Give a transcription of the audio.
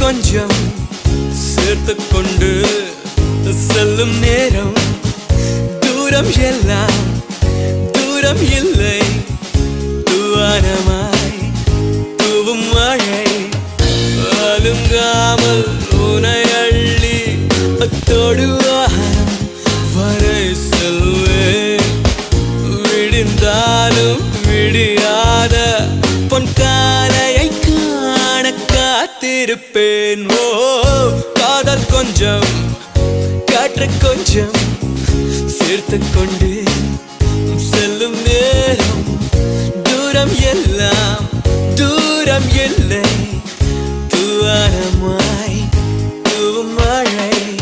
கொஞ்சம் சேர்த்து கொண்டு செல்லும் நேரம் தூரம் எல்லாம் தூரம் இல்லை தூவானமாய் தூவும் மழை அலுங்காமல் உனை அள்ளி தொடுவாரம் வரை செல்வேன் விடிந்தாலும் விடியாத பொன்காலையை காண காத்திருப்பேன் ஓ காதல் கொஞ்சம் காற்று கொஞ்சம் சேர்த்து கொண்டு செல்லும் நேரம் தூரம் எல்லாம் தூரம் இல்லை தூவானமா